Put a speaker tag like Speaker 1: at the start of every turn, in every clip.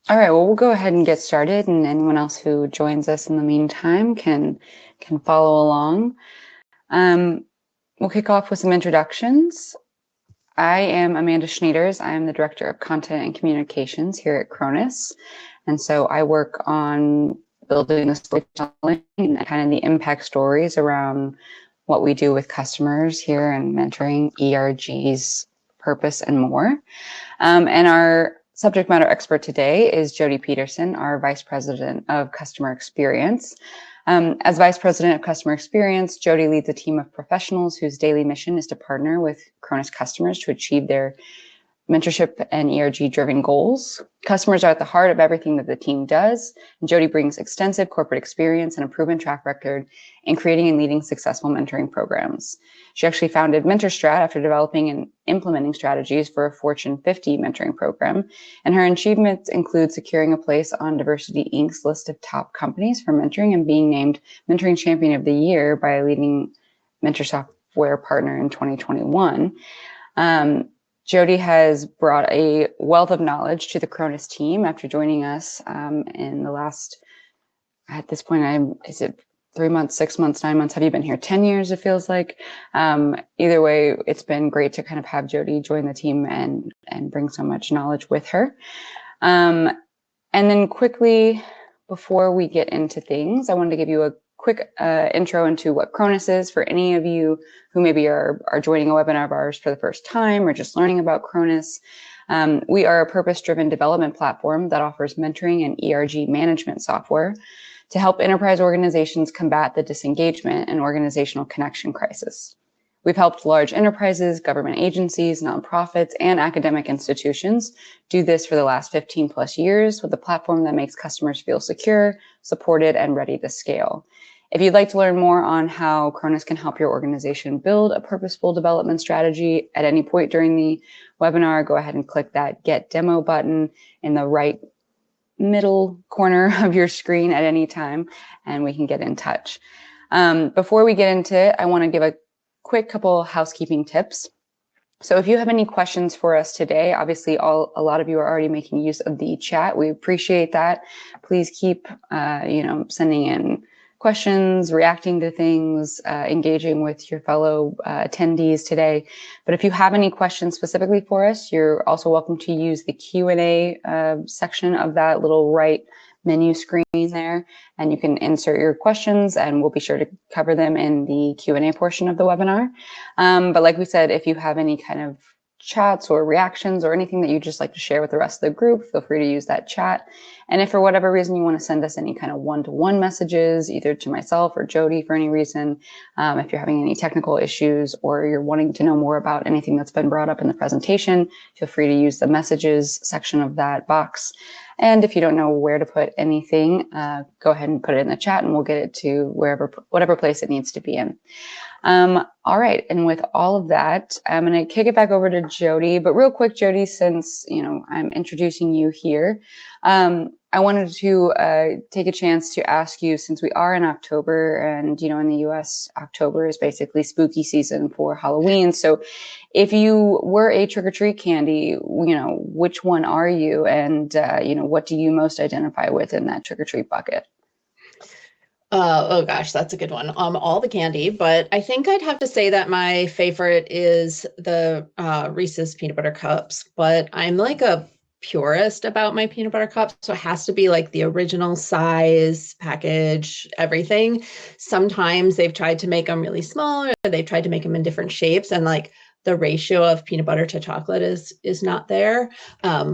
Speaker 1: All right, well, we'll go ahead and get started, and anyone else who joins us in the meantime can follow along. We'll kick off with some introductions. I am Amanda Schneiders. I am the Director of Content and Communications here at Chronus. And so I work on building the storytelling and kind of the impact stories around what we do with customers here and mentoring, ERGs, purpose, and more. And our subject matter expert today is Jodi Petersen, our Vice President of Customer Experience. As Vice President of Customer Experience, Jodi leads a team of professionals whose daily mission is to partner with Chronus customers to achieve their mentorship and ERG-driven goals. Customers are at the heart of everything that the team does, and Jodi brings extensive corporate experience and a proven track record in creating and leading successful mentoring programs. She actually founded Mentorstrat after developing and implementing strategies for a Fortune 50 mentoring program, and her achievements include securing a place on Diversity Inc.'s list of top companies for mentoring and being named Mentoring Champion of the Year by a leading mentor software partner in 2021. Jodi has brought a wealth of knowledge to the Chronus team after joining us in the last, at this point, is it 3 months, 6 months, 9 months? Have you been here 10 years, it feels like? Either way, it's been great to kind of have Jodi join the team and bring so much knowledge with her. And then quickly, before we get into things, I wanted to give you a quick intro into what Chronus is for any of you who maybe are joining a webinar of ours for the first time or just learning about Chronus. We are a purpose-driven development platform that offers mentoring and ERG management software to help enterprise organizations combat the disengagement and organizational connection crisis. We've helped large enterprises, government agencies, nonprofits, and academic institutions do this for the last 15 plus years with a platform that makes customers feel secure, supported, and ready to scale. If you'd like to learn more on how Chronus can help your organization build a purposeful development strategy at any point during the webinar, go ahead and click that Get Demo button in the right middle corner of your screen at any time, and we can get in touch. Before we get into it, I want to give a quick couple housekeeping tips. So if you have any questions for us today, obviously a lot of you are already making use of the chat. We appreciate that. Please keep sending in questions, reacting to things, engaging with your fellow attendees today. But if you have any questions specifically for us, you're also welcome to use the Q&A section of that little right menu screen there, and you can insert your questions and we'll be sure to cover them in the Q&A portion of the webinar. But like we said, if you have any kind of chats or reactions or anything that you'd just like to share with the rest of the group, feel free to use that chat. And if for whatever reason you want to send us any kind of one-to-one messages, either to myself or Jodi for any reason, if you're having any technical issues or you're wanting to know more about anything that's been brought up in the presentation, feel free to use the messages section of that box. And if you don't know where to put anything, go ahead and put it in the chat and we'll get it to whatever place it needs to be in. All right, and with all of that, I'm going to kick it back over to Jodi. But real quick, Jodi, since I'm introducing you here, I wanted to take a chance to ask you, since we are in October, and in the U.S., October is basically spooky season for Halloween. So, if you were a trick-or-treat candy, which one are you, and what do you most identify with in that trick-or-treat bucket?
Speaker 2: Oh gosh, that's a good one. All the candy, but I think I'd have to say that my favorite is the Reese's peanut butter cups. But I'm like a purist about my peanut butter cups, so it has to be like the original size, package, everything. Sometimes they've tried to make them really small, or they've tried to make them in different shapes, and like the ratio of peanut butter to chocolate is not there.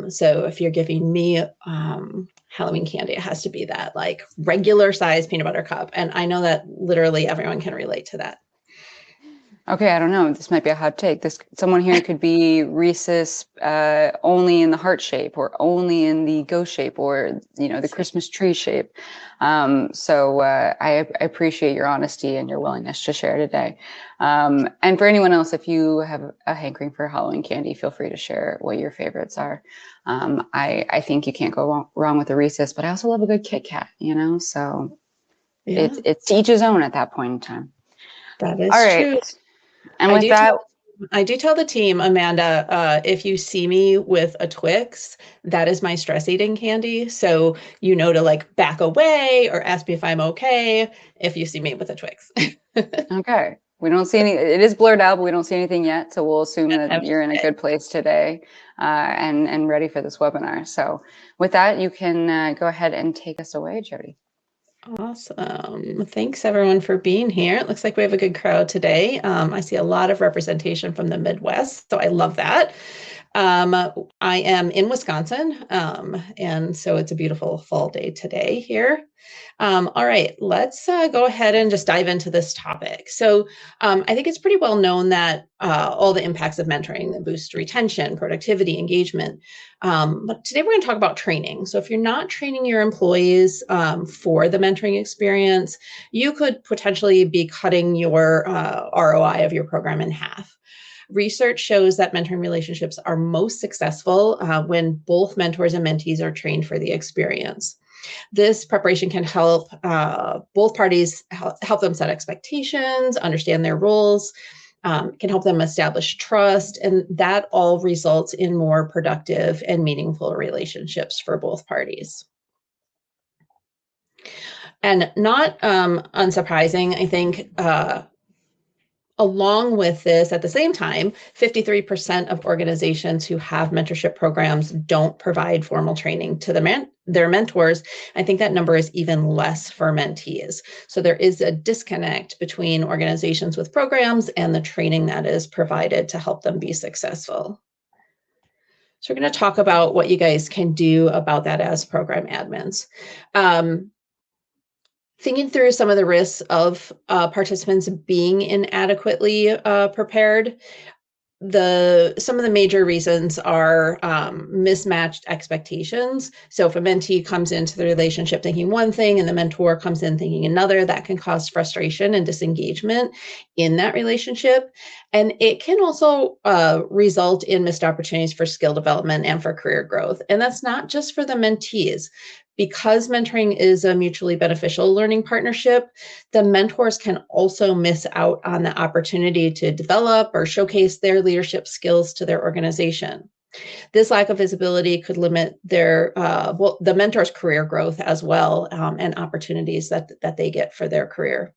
Speaker 2: So if you're giving me Halloween candy, it has to be that like regular size peanut butter cup. And I know that literally everyone can relate to that.
Speaker 1: Okay, I don't know. This might be a hot take. Someone here could be Reese's only in the heart shape, or only in the ghost shape, or the Christmas tree shape. So I appreciate your honesty and your willingness to share today. And for anyone else, if you have a hankering for Halloween candy, feel free to share what your favorites are. I think you can't go wrong with a Reese's, but I also love a good Kit Kat. So yeah. It's to each his own at that point in time.
Speaker 2: That is
Speaker 1: all right.
Speaker 2: true.
Speaker 1: And with that,
Speaker 2: I do tell the team, Amanda, if you see me with a Twix, that is my stress eating candy. So you know to like back away or ask me if I'm okay if you see me with a Twix.
Speaker 1: Okay. We don't see any, it is blurred out, but we don't see anything yet. So we'll assume that you're in a good place today and ready for this webinar. So with that, you can go ahead and take us away, Jodi.
Speaker 2: Awesome. Thanks everyone for being here. It looks like we have a good crowd today. I see a lot of representation from the Midwest, so I love that. I am in Wisconsin, and so it's a beautiful fall day today here. All right, let's go ahead and just dive into this topic. So I think it's pretty well known that all the impacts of mentoring boost retention, productivity, engagement. But today we're going to talk about training. So if you're not training your employees for the mentoring experience, you could potentially be cutting your ROI of your program in half. Research shows that mentoring relationships are most successful when both mentors and mentees are trained for the experience. This preparation can help both parties help them set expectations, understand their roles, can help them establish trust, and that all results in more productive and meaningful relationships for both parties. And not unsurprising, I think along with this, at the same time, 53% of organizations who have mentorship programs don't provide formal training to their mentors. I think that number is even less for mentees. So there is a disconnect between organizations with programs and the training that is provided to help them be successful. So we're going to talk about what you guys can do about that as program admins. Thinking through some of the risks of participants being inadequately prepared, some of the major reasons are mismatched expectations. So if a mentee comes into the relationship thinking one thing and the mentor comes in thinking another, that can cause frustration and disengagement in that relationship. And it can also result in missed opportunities for skill development and for career growth. And that's not just for the mentees. Because mentoring is a mutually beneficial learning partnership, the mentors can also miss out on the opportunity to develop or showcase their leadership skills to their organization. This lack of visibility could limit the mentor's career growth as well, and opportunities that they get for their career.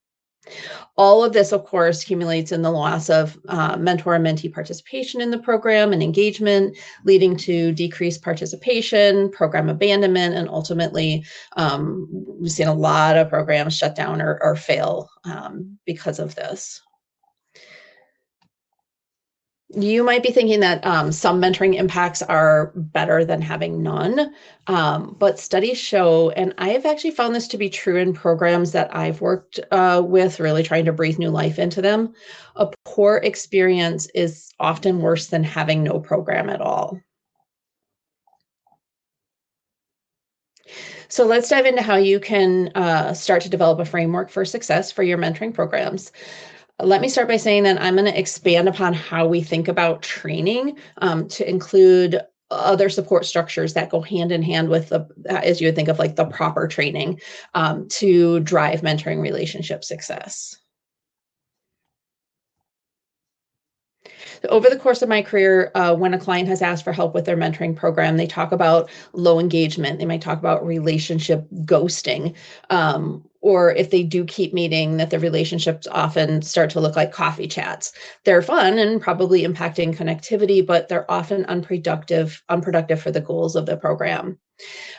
Speaker 2: All of this, of course, accumulates in the loss of mentor and mentee participation in the program and engagement, leading to decreased participation, program abandonment, and ultimately, we've seen a lot of programs shut down or fail because of this. You might be thinking that some mentoring impacts are better than having none, but studies show, and I have actually found this to be true in programs that I've worked with, really trying to breathe new life into them. A poor experience is often worse than having no program at all. So let's dive into how you can start to develop a framework for success for your mentoring programs. Let me start by saying that I'm going to expand upon how we think about training to include other support structures that go hand in hand with as you would think of like the proper training to drive mentoring relationship success. Over the course of my career, when a client has asked for help with their mentoring program, they talk about low engagement. They might talk about relationship ghosting. Or if they do keep meeting, that the relationships often start to look like coffee chats. They're fun and probably impacting connectivity, but they're often unproductive for the goals of the program.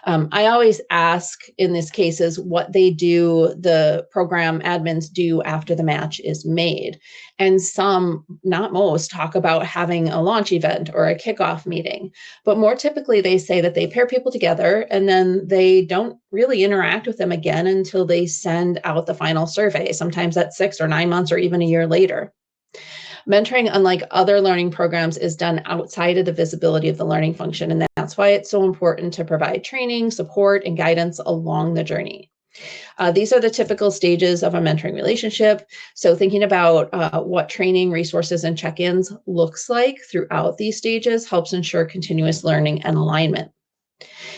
Speaker 2: I always ask in these cases what the program admins do after the match is made. And some, not most, talk about having a launch event or a kickoff meeting. But more typically, they say that they pair people together and then they don't really interact with them again until they send out the final survey. Sometimes that's 6 or 9 months or even a year later. Mentoring, unlike other learning programs, is done outside of the visibility of the learning function. And that's why it's so important to provide training, support, and guidance along the journey. These are the typical stages of a mentoring relationship. So thinking about what training, resources, and check-ins looks like throughout these stages helps ensure continuous learning and alignment.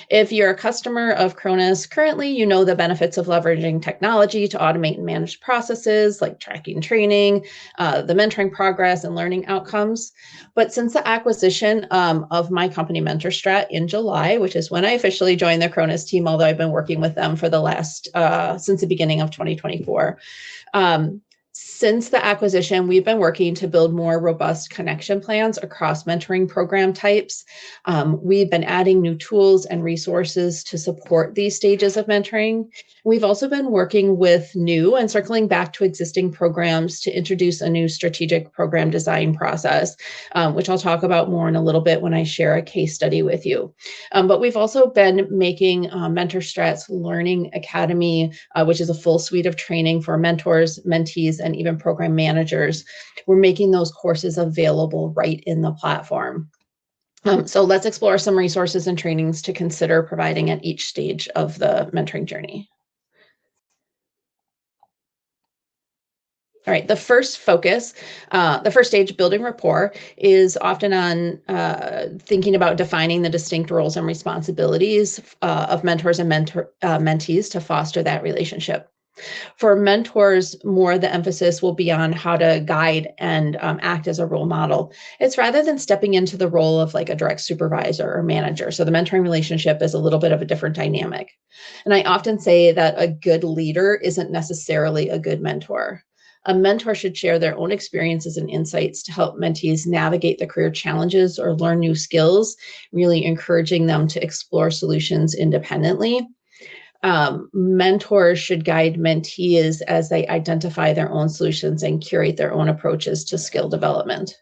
Speaker 2: If you're a customer of Chronus currently, you know the benefits of leveraging technology to automate and manage processes like tracking training, the mentoring progress, and learning outcomes. But since the acquisition of my company Mentorstrat in July, which is when I officially joined the Chronus team, although I've been working with them for the last since the beginning of 2024. Since the acquisition, we've been working to build more robust connection plans across mentoring program types. We've been adding new tools and resources to support these stages of mentoring. We've also been working with new and circling back to existing programs to introduce a new strategic program design process, which I'll talk about more in a little bit when I share a case study with you. But we've also been making Mentorstrat's Learning Academy, which is a full suite of training for mentors, mentees, and even program managers. We're making those courses available right in the platform. So let's explore some resources and trainings to consider providing at each stage of the mentoring journey. All right, the first stage, building rapport, is often on thinking about defining the distinct roles and responsibilities of mentors and mentees to foster that relationship. For mentors, more the emphasis will be on how to guide and act as a role model. It's rather than stepping into the role of like a direct supervisor or manager. So the mentoring relationship is a little bit of a different dynamic. And I often say that a good leader isn't necessarily a good mentor. A mentor should share their own experiences and insights to help mentees navigate the career challenges or learn new skills, really encouraging them to explore solutions independently. Mentors should guide mentees as they identify their own solutions and curate their own approaches to skill development.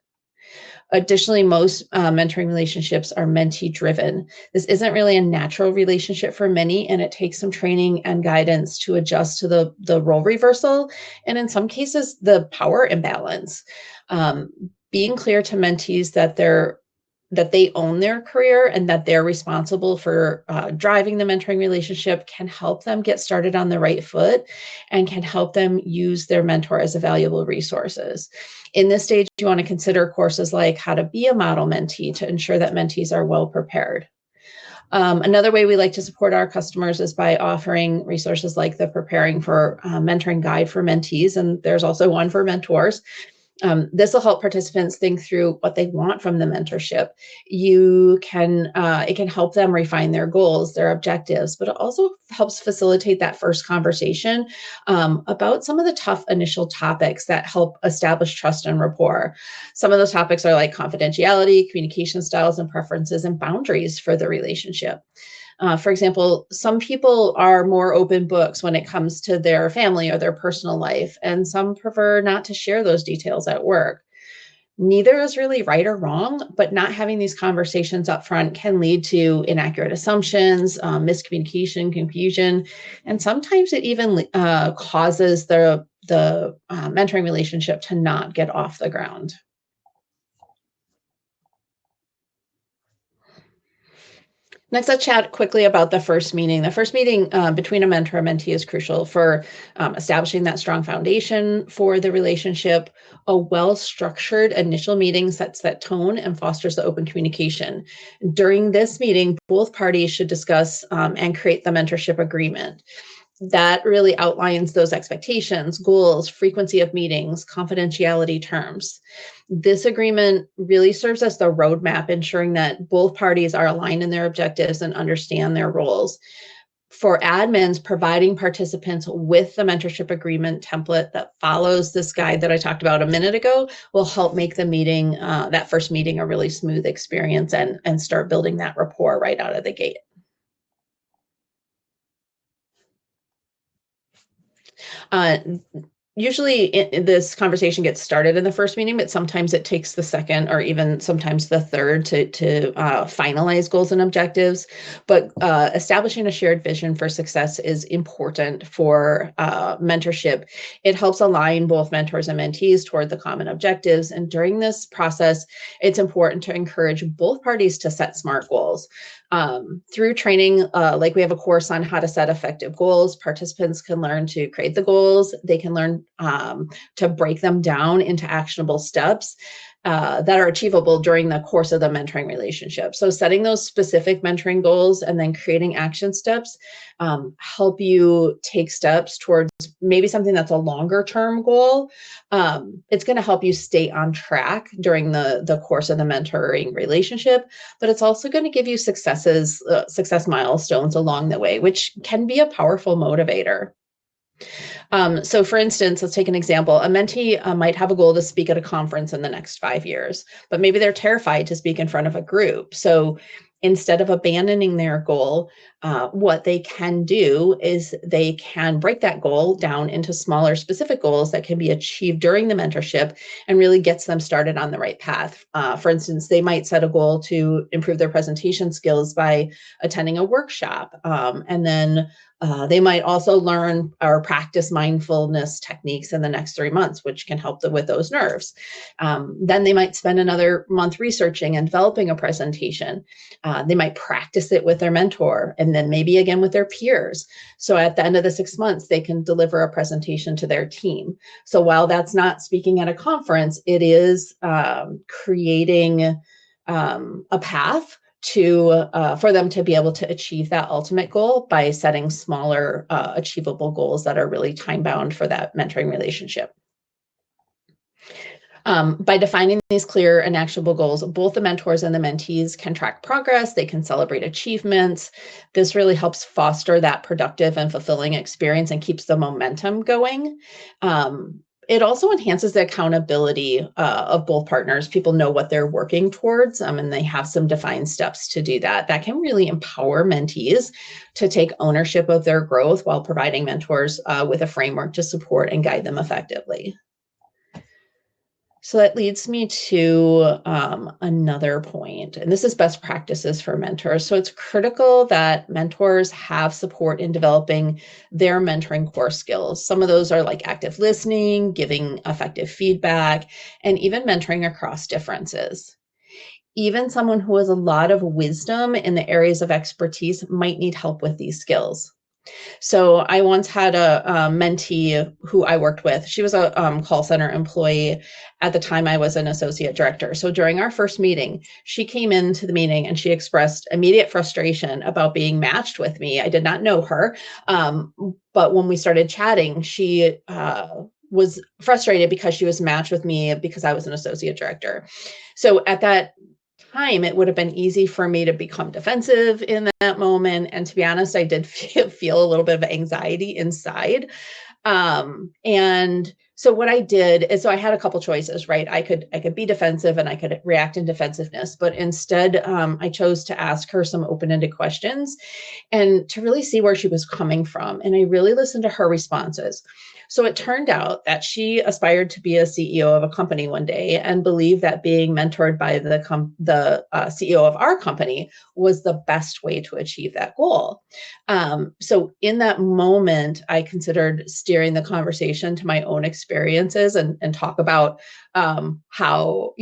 Speaker 2: Additionally, most mentoring relationships are mentee driven. This isn't really a natural relationship for many, and it takes some training and guidance to adjust to the role reversal, and in some cases, the power imbalance. Being clear to mentees that they own their career and that they're responsible for driving the mentoring relationship can help them get started on the right foot and can help them use their mentor as a valuable resources. In this stage, you want to consider courses like how to be a model mentee to ensure that mentees are well prepared. Another way we like to support our customers is by offering resources like the Preparing for Mentoring Guide for Mentees, and there's also one for mentors. This will help participants think through what they want from the mentorship. It can help them refine their goals, their objectives, but it also helps facilitate that first conversation about some of the tough initial topics that help establish trust and rapport. Some of those topics are like confidentiality, communication styles and preferences, and boundaries for the relationship. For example, some people are more open books when it comes to their family or their personal life, and some prefer not to share those details at work. Neither is really right or wrong, but not having these conversations up front can lead to inaccurate assumptions, miscommunication, confusion, and sometimes it even causes the mentoring relationship to not get off the ground. Next, let's chat quickly about the first meeting. The first meeting between a mentor and mentee is crucial for establishing that strong foundation for the relationship. A well-structured initial meeting sets that tone and fosters the open communication. During this meeting, both parties should discuss and create the mentorship agreement. That really outlines those expectations, goals, frequency of meetings, confidentiality terms. This agreement really serves as the roadmap, ensuring that both parties are aligned in their objectives and understand their roles. For admins, providing participants with the mentorship agreement template that follows this guide that I talked about a minute ago will help make the meeting, that first meeting, a really smooth experience and start building that rapport right out of the gate. Uh, Usually this conversation gets started in the first meeting, but sometimes it takes the second or even sometimes the third to finalize goals and objectives. But establishing a shared vision for success is important for mentorship. It helps align both mentors and mentees toward the common objectives. And during this process, it's important to encourage both parties to set SMART goals. Through training, like we have a course on how to set effective goals, participants can learn to create the goals. They can learn to break them down into actionable steps. that are achievable during the course of the mentoring relationship. So setting those specific mentoring goals and then creating action steps help you take steps towards maybe something that's a longer term goal. It's going to help you stay on track during the course of the mentoring relationship, but it's also going to give you success milestones along the way, which can be a powerful motivator. So for instance, let's take an example. A mentee might have a goal to speak at a conference in the next 5 years, but maybe they're terrified to speak in front of a group. So instead of abandoning their goal, what they can do is they can break that goal down into smaller specific goals that can be achieved during the mentorship and really gets them started on the right path. For instance, they might set a goal to improve their presentation skills by attending a workshop, and then they might also learn or practice mindfulness techniques in the next 3 months, which can help them with those nerves. Then they might spend another month researching and developing a presentation. They might practice it with their mentor and then maybe again with their peers. So at the end of the 6 months, they can deliver a presentation to their team. So while that's not speaking at a conference, it is creating a path for them to be able to achieve that ultimate goal by setting smaller achievable goals that are really time bound for that mentoring relationship. By defining these clear and actionable goals, both the mentors and the mentees can track progress, they can celebrate achievements. This really helps foster that productive and fulfilling experience and keeps the momentum going. It also enhances the accountability of both partners. People know what they're working towards, and they have some defined steps to do that. That can really empower mentees to take ownership of their growth while providing mentors with a framework to support and guide them effectively. So that leads me to another point, and this is best practices for mentors. So it's critical that mentors have support in developing their mentoring core skills. Some of those are like active listening, giving effective feedback, and even mentoring across differences. Even someone who has a lot of wisdom in the areas of expertise might need help with these skills. So I once had a mentee who I worked with. She was a call center employee at the time I was an associate director. So during our first meeting, she came into the meeting and she expressed immediate frustration about being matched with me. I did not know her, but when we started chatting, she was frustrated because she was matched with me because I was an associate director. So at that time, it would have been easy for me to become defensive in that moment. And to be honest, I did feel a little bit of anxiety inside. And so what I did is, so I had a couple choices, right? I could be defensive and I could react in defensiveness, but instead I chose to ask her some open-ended questions and to really see where she was coming from. And I really listened to her responses. So it turned out that she aspired to be a CEO of a company one day and believed that being mentored by the CEO of our company was the best way to achieve that goal. So in that moment, I considered steering the conversation to my own experiences and talk about how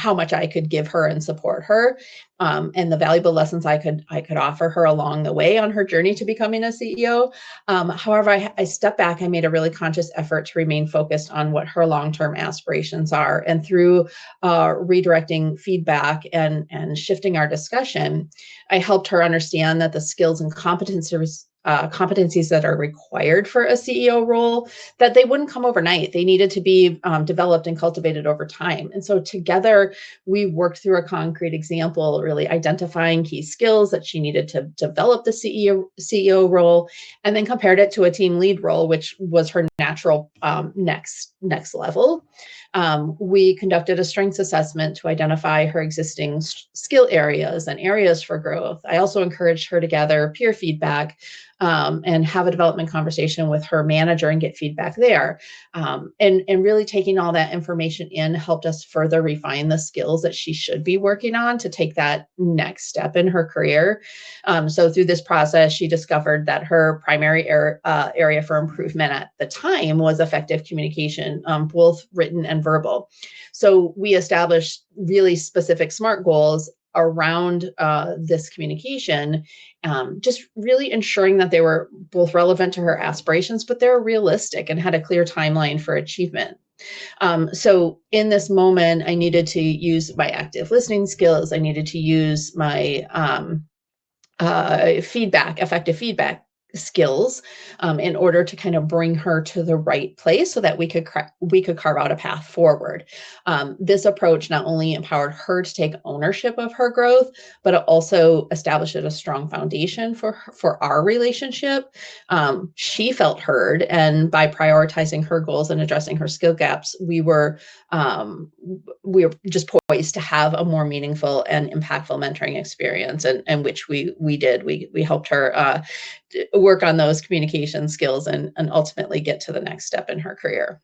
Speaker 2: much I could give her and support her, and the valuable lessons I could offer her along the way on her journey to becoming a CEO. However, I stepped back. I made a really conscious effort to remain focused on what her long-term aspirations are, and through redirecting feedback and shifting our discussion, I helped her understand that the skills and competencies that are required for a CEO role, that they wouldn't come overnight. They needed to be developed and cultivated over time. And so together, we worked through a concrete example, really identifying key skills that she needed to develop the CEO role, and then compared it to a team lead role, which was her natural next level. We conducted a strengths assessment to identify her existing skill areas and areas for growth. I also encouraged her to gather peer feedback and have a development conversation with her manager and get feedback there. And really taking all that information in helped us further refine the skills that she should be working on to take that next step in her career. So through this process, she discovered that her primary area for improvement at the time was effective communication, both written and verbal. So we established really specific SMART goals around this communication, just really ensuring that they were both relevant to her aspirations, but they were realistic and had a clear timeline for achievement. So in this moment, I needed to use my active listening skills. I needed to use my effective feedback skills in order to kind of bring her to the right place so that we could carve out a path forward. This approach not only empowered her to take ownership of her growth, but it also established a strong foundation for our relationship. She felt heard, and by prioritizing her goals and addressing her skill gaps, we were just poised to have a more meaningful and impactful mentoring experience, and which we did. We helped her work on those communication skills and ultimately get to the next step in her career.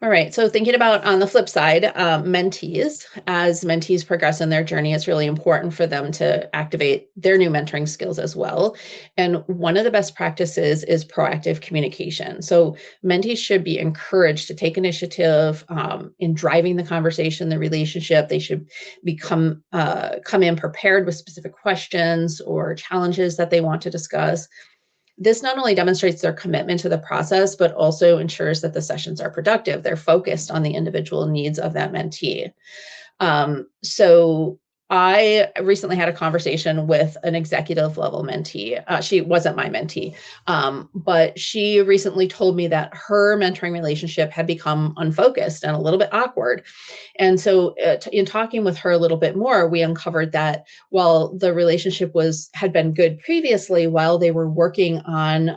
Speaker 2: All right, so thinking about on the flip side, mentees, as mentees progress in their journey, it's really important for them to activate their new mentoring skills as well. And one of the best practices is proactive communication. So mentees should be encouraged to take initiative in driving the conversation, the relationship. They should come in prepared with specific questions or challenges that they want to discuss. This not only demonstrates their commitment to the process, but also ensures that the sessions are productive. They're focused on the individual needs of that mentee. So I recently had a conversation with an executive level mentee. She wasn't my mentee, but she recently told me that her mentoring relationship had become unfocused and a little bit awkward. And so in talking with her a little bit more, we uncovered that while the relationship had been good previously, while they were working on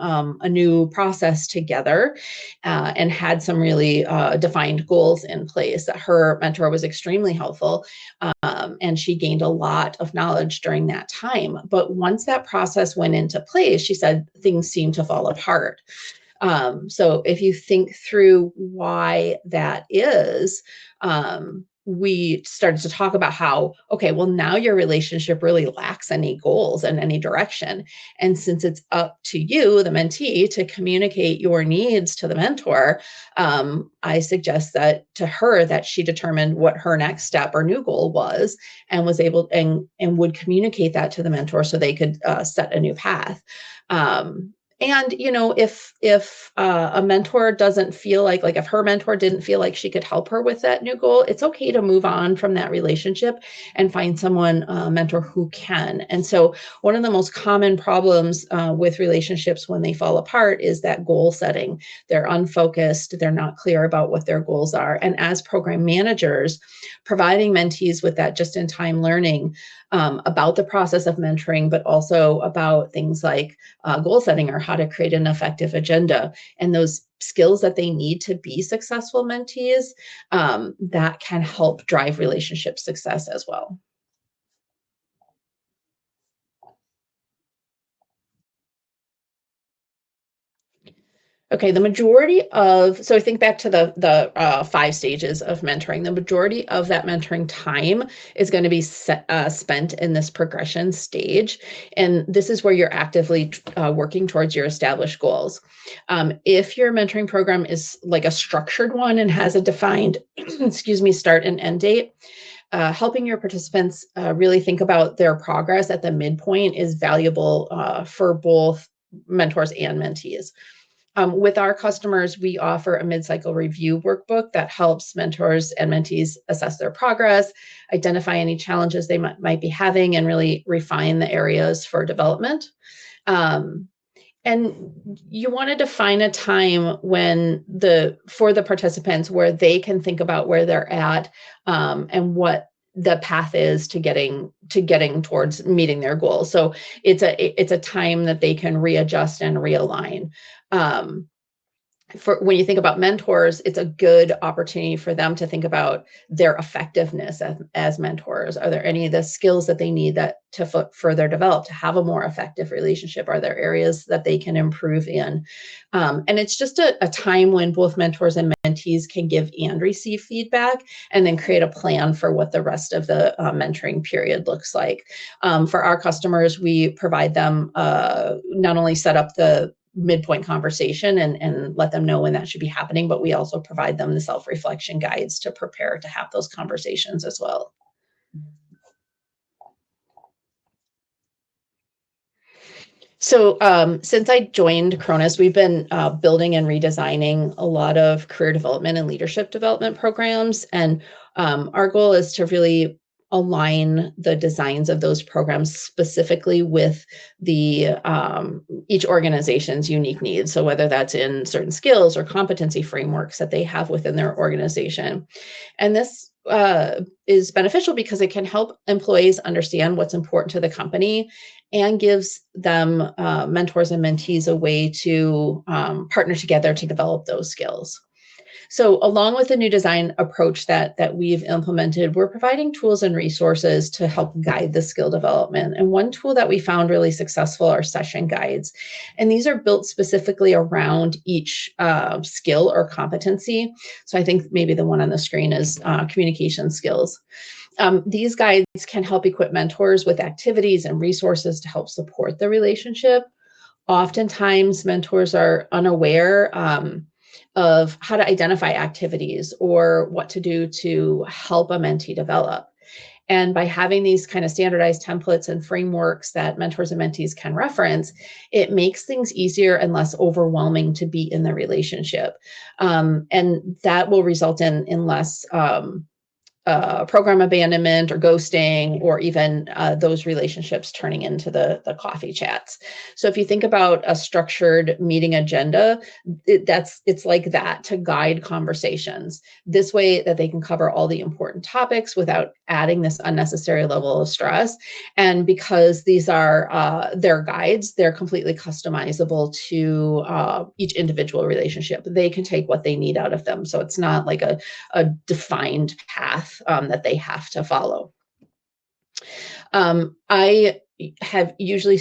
Speaker 2: a new process together and had some really defined goals in place, that her mentor was extremely helpful. And she gained a lot of knowledge during that time. But once that process went into place, she said things seemed to fall apart. So if you think through why that is, we started to talk about how, okay, well, now your relationship really lacks any goals and any direction. And since it's up to you, the mentee, to communicate your needs to the mentor, I suggest that to her that she determined what her next step or new goal was and was able and would communicate that to the mentor so they could set a new path. And if a mentor doesn't feel like if her mentor didn't feel like she could help her with that new goal, it's okay to move on from that relationship and find someone, a mentor who can. And so one of the most common problems with relationships when they fall apart is that goal setting. They're unfocused, they're not clear about what their goals are. And as program managers, providing mentees with that just-in-time learning about the process of mentoring, but also about things like goal setting or how to create an effective agenda and those skills that they need to be successful mentees, that can help drive relationship success as well. Okay, so I think back to the 5 stages of mentoring. The majority of that mentoring time is going to be spent in this progression stage, and this is where you're actively working towards your established goals. If your mentoring program is like a structured one and has a defined, start and end date, helping your participants really think about their progress at the midpoint is valuable for both mentors and mentees. With our customers, we offer a mid-cycle review workbook that helps mentors and mentees assess their progress, identify any challenges they might be having, and really refine the areas for development. And you want to define a time for the participants where they can think about where they're at and what the path is to getting towards meeting their goals. So it's a time that they can readjust and realign. For when you think about mentors, it's a good opportunity for them to think about their effectiveness as mentors. Are there any of the skills that they need to further develop to have a more effective relationship? Are there areas that they can improve in? And it's just a time when both mentors and mentees can give and receive feedback and then create a plan for what the rest of the mentoring period looks like. For our customers, we provide them not only set up the midpoint conversation and let them know when that should be happening, but we also provide them the self-reflection guides to prepare to have those conversations as well. So since I joined Chronus, we've been building and redesigning a lot of career development and leadership development programs. And our goal is to really align the designs of those programs specifically with the each organization's unique needs. So whether that's in certain skills or competency frameworks that they have within their organization. And this is beneficial because it can help employees understand what's important to the company and gives them mentors and mentees a way to partner together to develop those skills. So along with the new design approach that we've implemented, we're providing tools and resources to help guide the skill development. And one tool that we found really successful are session guides. And these are built specifically around each skill or competency. So I think maybe the one on the screen is communication skills. These guides can help equip mentors with activities and resources to help support the relationship. Oftentimes, mentors are unaware of how to identify activities or what to do to help a mentee develop. And by having these kind of standardized templates and frameworks that mentors and mentees can reference, it makes things easier and less overwhelming to be in the relationship. And that will result in less program abandonment or ghosting, or even those relationships turning into the coffee chats. So if you think about a structured meeting agenda, it's like that to guide conversations. This way that they can cover all the important topics without adding this unnecessary level of stress. And because these are their guides, they're completely customizable to each individual relationship. They can take what they need out of them. So it's not like a defined path that they have to follow. I have usually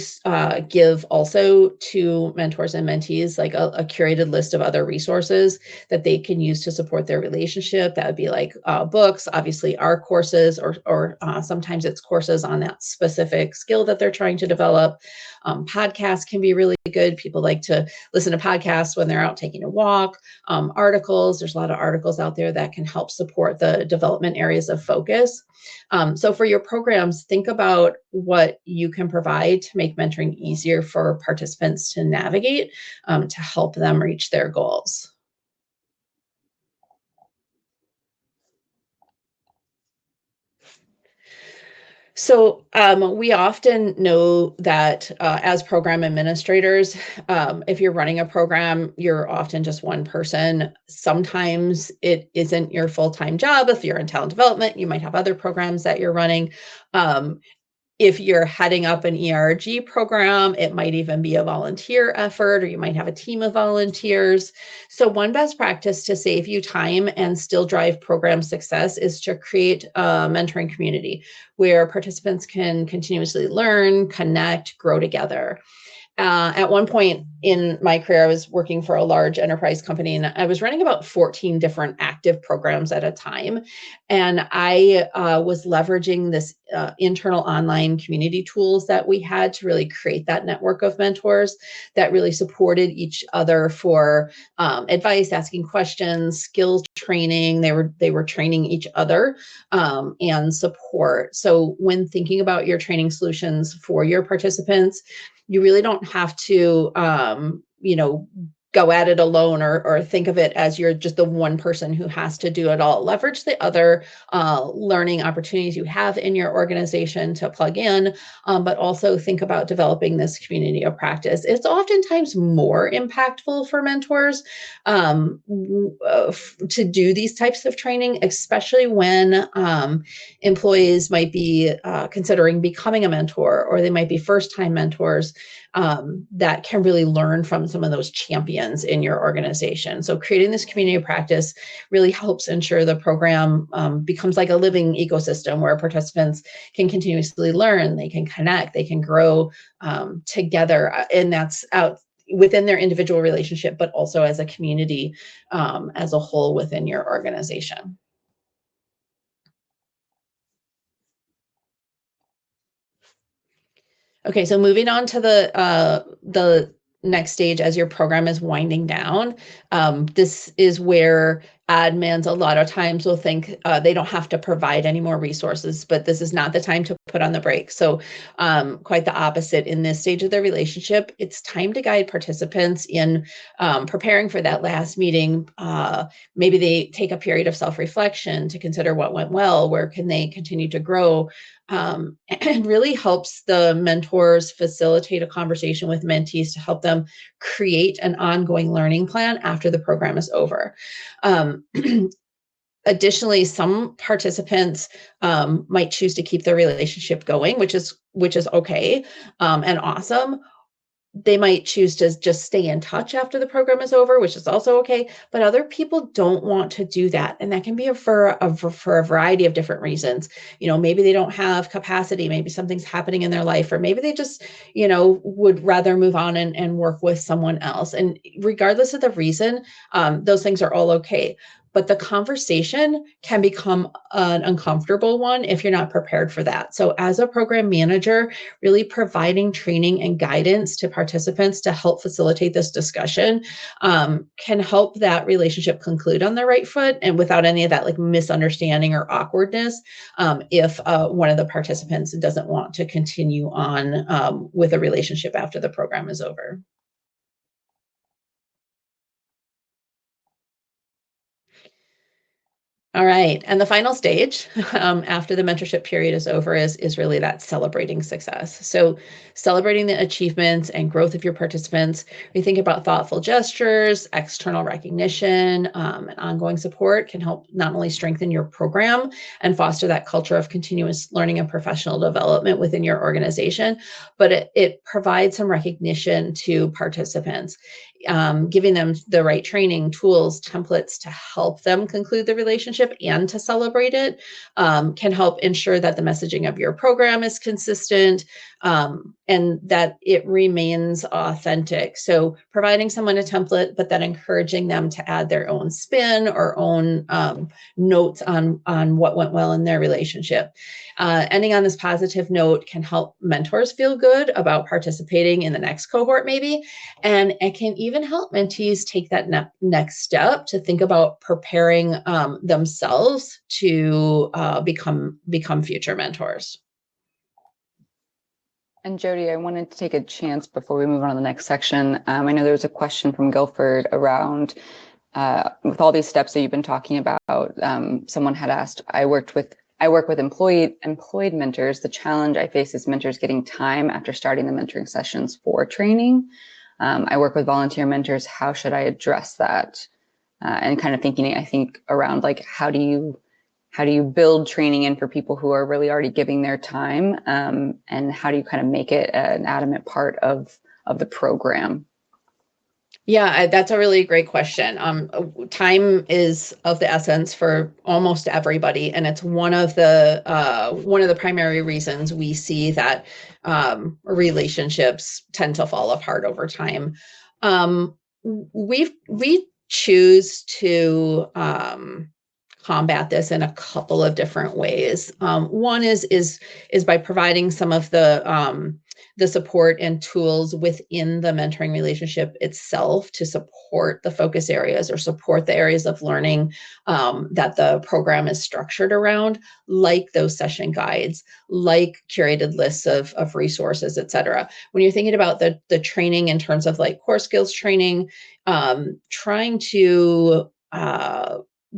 Speaker 2: give also to mentors and mentees like a curated list of other resources that they can use to support their relationship. That would be like books, obviously our courses, or sometimes it's courses on that specific skill that they're trying to develop. Podcasts can be really good. People like to listen to podcasts when they're out taking a walk. Articles, there's a lot of articles out there that can help support the development areas of focus. So for your programs, think about what you can provide to make mentoring easier for participants to navigate to help them reach their goals. So we often know that as program administrators, if you're running a program, you're often just one person. Sometimes it isn't your full-time job. If you're in talent development, you might have other programs that you're running. If you're heading up an ERG program, it might even be a volunteer effort, or you might have a team of volunteers. So one best practice to save you time and still drive program success is to create a mentoring community where participants can continuously learn, connect, grow together. At one point in my career, I was working for a large enterprise company, and I was running about 14 different active programs at a time. And I was leveraging this internal online community tools that we had to really create that network of mentors that really supported each other for advice, asking questions, skills training. They were training each other and support. So when thinking about your training solutions for your participants, you really don't have to, go at it alone or think of it as you're just the one person who has to do it all. Leverage the other learning opportunities you have in your organization to plug in, but also think about developing this community of practice. It's oftentimes more impactful for mentors to do these types of training, especially when employees might be considering becoming a mentor, or they might be first-time mentors that can really learn from some of those champions in your organization. So creating this community of practice really helps ensure the program becomes like a living ecosystem where participants can continuously learn, they can connect, they can grow together, and that's out within their individual relationship, but also as a community as a whole within your organization. Okay, so moving on to the next stage as your program is winding down. This is where admins a lot of times will think they don't have to provide any more resources, but this is not the time to put on the brakes. So quite the opposite in this stage of the relationship. It's time to guide participants in preparing for that last meeting. Maybe they take a period of self-reflection to consider what went well, where can they continue to grow, and really helps the mentors facilitate a conversation with mentees to help them create an ongoing learning plan after the program is over. Additionally, some participants might choose to keep their relationship going, which is okay and awesome. They might choose to just stay in touch after the program is over, which is also okay. But other people don't want to do that, and that can be for a variety of different reasons. Maybe they don't have capacity. Maybe something's happening in their life, or maybe they just, would rather move on and work with someone else. And regardless of the reason, those things are all okay. But the conversation can become an uncomfortable one if you're not prepared for that. So as a program manager, really providing training and guidance to participants to help facilitate this discussion can help that relationship conclude on the right foot and without any of that like misunderstanding or awkwardness if one of the participants doesn't want to continue on with a relationship after the program is over. All right. And the final stage after the mentorship period is over is really that celebrating success. So celebrating the achievements and growth of your participants. We think about thoughtful gestures, external recognition, and ongoing support can help not only strengthen your program and foster that culture of continuous learning and professional development within your organization, but it provides some recognition to participants. Giving them the right training, tools, templates to help them conclude the relationship and to celebrate it can help ensure that the messaging of your program is consistent and that it remains authentic. So providing someone a template, but then encouraging them to add their own spin or own notes on what went well in their relationship. Ending on this positive note can help mentors feel good about participating in the next cohort maybe, and it can even help mentees take that next step to think about preparing themselves to become future mentors.
Speaker 1: And Jodi, I wanted to take a chance before we move on to the next section. I know there was a question from Guilford around with all these steps that you've been talking about. Someone had asked, I work with employed mentors. The challenge I face is mentors getting time after starting the mentoring sessions for training. I work with volunteer mentors. How should I address that? And kind of thinking, I think, around like how do you build training in for people who are really already giving their time, and how do you kind of make it an adamant part of the program?
Speaker 2: Yeah, that's a really great question. Time is of the essence for almost everybody, and it's one of the primary reasons we see that relationships tend to fall apart over time. We choose to combat this in a couple of different ways. One is by providing some of the support and tools within the mentoring relationship itself to support the focus areas or support the areas of learning that the program is structured around, like those session guides, like curated lists of resources, et cetera. When you're thinking about the training in terms of like core skills training, trying to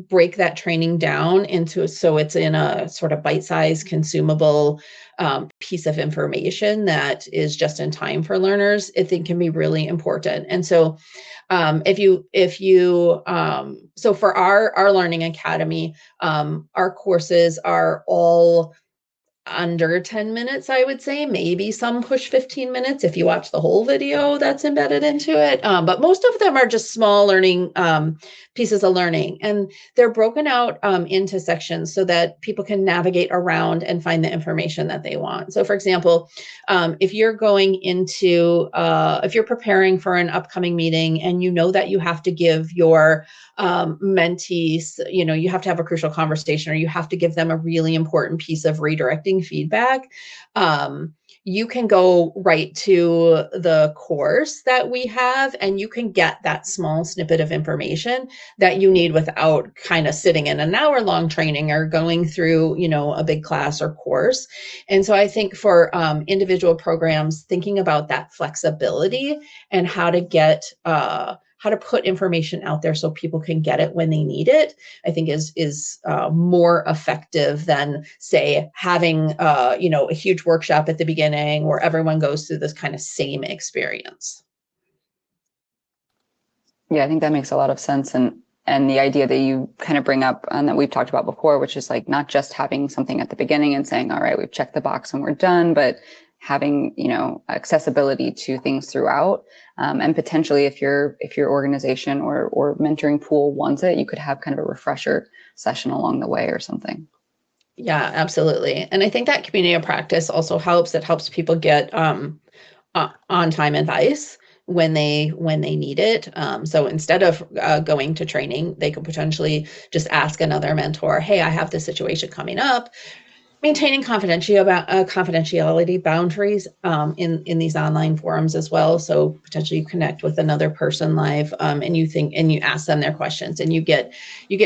Speaker 2: break that training down into so it's in a sort of bite-sized consumable piece of information that is just in time for learners, I think can be really important. And so so for our Learning Academy, our courses are all under 10 minutes, I would say. Maybe some push 15 minutes if you watch the whole video that's embedded into it. But most of them are just small learning pieces of learning. And they're broken out into sections so that people can navigate around and find the information that they want. So for example, if you're preparing for an upcoming meeting and you know that you have to give your mentees, you have to have a crucial conversation, or you have to give them a really important piece of redirecting feedback, you can go right to the course that we have, and you can get that small snippet of information that you need without kind of sitting in an hour-long training or going through, a big class or course. And so I think for individual programs, thinking about that flexibility and how to get how to put information out there so people can get it when they need it, I think is more effective than, say, having a huge workshop at the beginning where everyone goes through this kind of same experience.
Speaker 1: Yeah, I think that makes a lot of sense. And the idea that you kind of bring up and that we've talked about before, which is like not just having something at the beginning and saying, all right, we've checked the box and we're done, but having, accessibility to things throughout. And potentially if your organization or mentoring pool wants it, you could have kind of a refresher session along the way or something.
Speaker 2: Yeah, absolutely. And I think that community of practice also helps. It helps people get on-time advice when they need it. So instead of going to training, they could potentially just ask another mentor, hey, I have this situation coming up. Maintaining confidentiality boundaries in these online forums as well. So potentially you connect with another person live, and you ask them their questions, and you get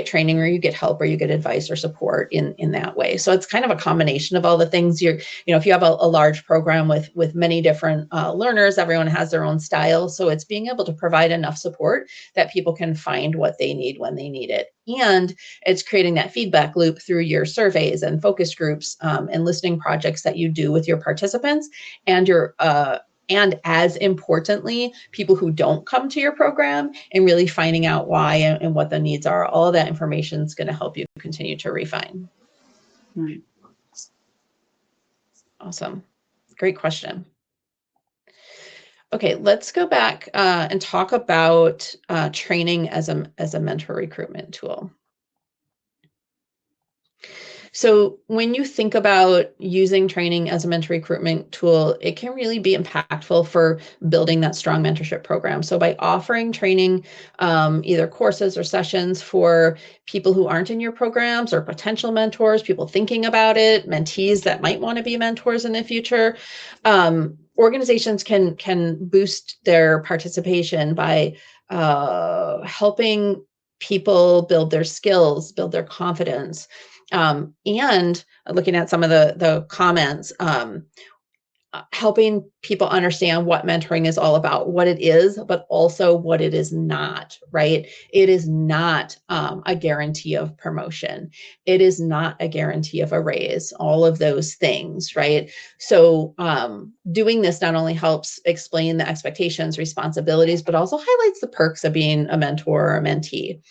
Speaker 2: training, or you get help, or you get advice or support in that way. So it's kind of a combination of all the things. If you have a large program with many different learners, everyone has their own style. So it's being able to provide enough support that people can find what they need when they need it. And it's creating that feedback loop through your surveys and focus groups and listening projects that you do with your participants and and as importantly, people who don't come to your program, and really finding out why and what the needs are. All of that information is going to help you continue to refine.
Speaker 1: Right.
Speaker 2: Awesome. Great question. Okay, let's go back and talk about training as a mentor recruitment tool. So when you think about using training as a mentor recruitment tool, it can really be impactful for building that strong mentorship program. So by offering training, either courses or sessions for people who aren't in your programs or potential mentors, people thinking about it, mentees that might want to be mentors in the future, organizations can boost their participation by helping people build their skills, build their confidence. And looking at some of the comments, helping people understand what mentoring is all about, what it is, but also what it is not, right? It is not a guarantee of promotion. It is not a guarantee of a raise, all of those things, right? So doing this not only helps explain the expectations, responsibilities, but also highlights the perks of being a mentor or a mentee.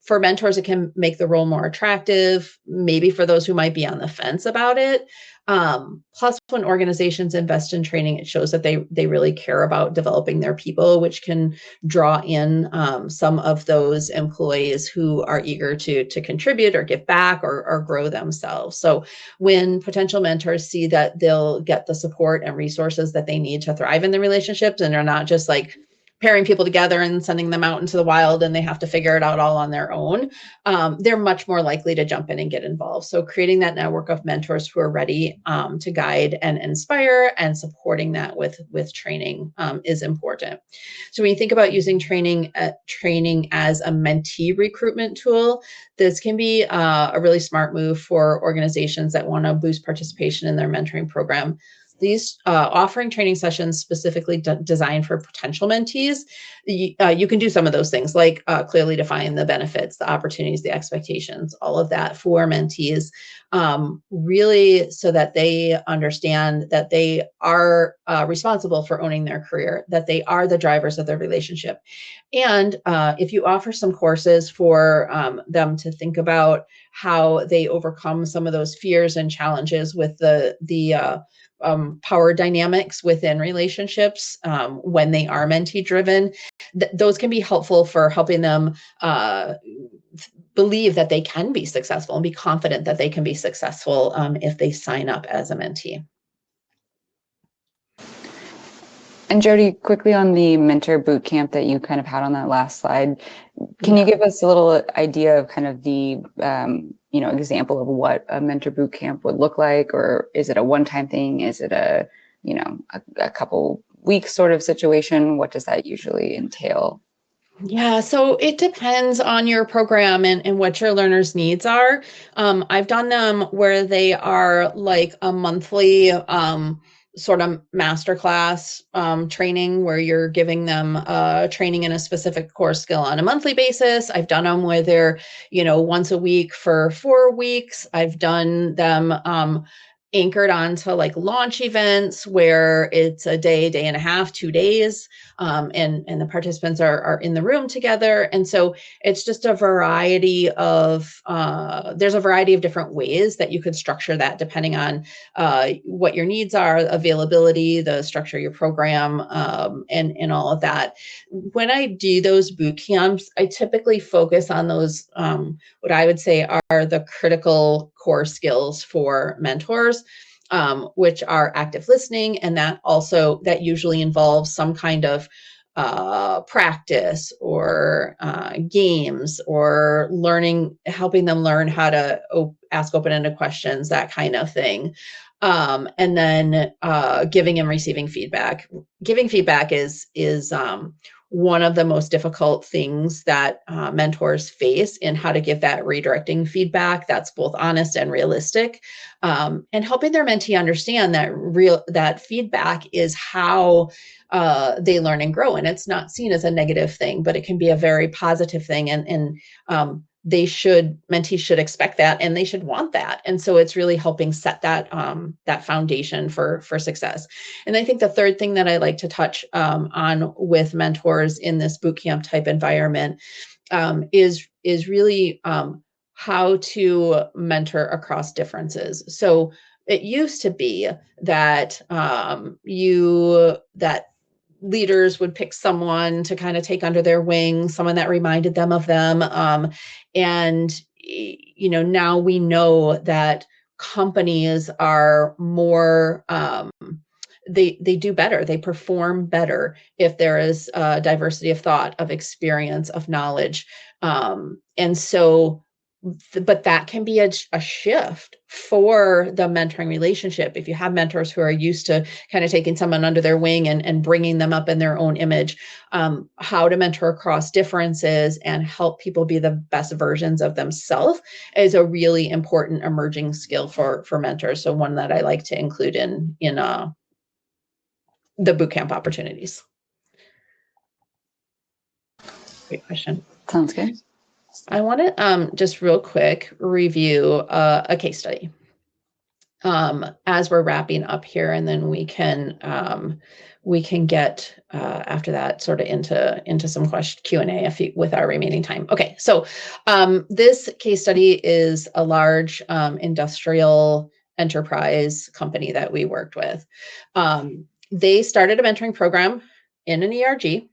Speaker 2: For mentors, it can make the role more attractive, maybe for those who might be on the fence about it. Plus, when organizations invest in training, it shows that they really care about developing their people, which can draw in some of those employees who are eager to contribute or give back or grow themselves. So when potential mentors see that they'll get the support and resources that they need to thrive in the relationships, and they're not just like pairing people together and sending them out into the wild and they have to figure it out all on their own, they're much more likely to jump in and get involved. So creating that network of mentors who are ready to guide and inspire, and supporting that with training is important. So when you think about using training as a mentee recruitment tool, this can be a really smart move for organizations that want to boost participation in their mentoring program. These offering training sessions specifically designed for potential mentees, you can do some of those things, like clearly define the benefits, the opportunities, the expectations, all of that for mentees, really so that they understand that they are responsible for owning their career, that they are the drivers of their relationship. And if you offer some courses for them to think about how they overcome some of those fears and challenges with the power dynamics within relationships when they are mentee driven, those can be helpful for helping them believe that they can be successful and be confident that they can be successful if they sign up as a mentee.
Speaker 1: And Jodi, quickly on the mentor boot camp that you kind of had on that last slide, can you give us a little idea of kind of the example of what a mentor boot camp would look like, or is it a one-time thing? Is it a couple weeks sort of situation? What does that usually entail?
Speaker 2: Yeah, so it depends on your program and what your learners' needs are. I've done them where they are like a monthly sort of masterclass training where you're giving them training in a specific core skill on a monthly basis. I've done them where they're, once a week for 4 weeks. I've done them anchored onto like launch events where it's a day, day and a half, 2 days. And the participants are in the room together. And so it's just a variety of, there's a variety of different ways that you could structure that depending on what your needs are, availability, the structure of your program, and all of that. When I do those boot camps, I typically focus on those, what I would say are the critical core skills for mentors. Which are active listening, and that usually involves some kind of practice or games or helping them learn how to ask open-ended questions, that kind of thing. And then giving and receiving feedback. Giving feedback is one of the most difficult things that mentors face in how to give that redirecting feedback that's both honest and realistic, and helping their mentee understand that feedback is how they learn and grow. And it's not seen as a negative thing, but it can be a very positive thing. And mentees should expect that, and they should want that. And so it's really helping set that foundation for success. And I think the third thing that I like to touch on with mentors in this bootcamp type environment is really how to mentor across differences. So it used to be that that leaders would pick someone to kind of take under their wing, someone that reminded them of them. And now we know that companies are more, they do better, they perform better if there is a diversity of thought, of experience, of knowledge. And so, but that can be a shift for the mentoring relationship. If you have mentors who are used to kind of taking someone under their wing and bringing them up in their own image, how to mentor across differences and help people be the best versions of themselves is a really important emerging skill for mentors. So one that I like to include in the bootcamp opportunities. Great question.
Speaker 1: Sounds good.
Speaker 2: I want to just real quick review a case study as we're wrapping up here, and then we can get after that sort of into some Q&A with our remaining time. Okay, so this case study is a large industrial enterprise company that we worked with. They started a mentoring program in an ERG,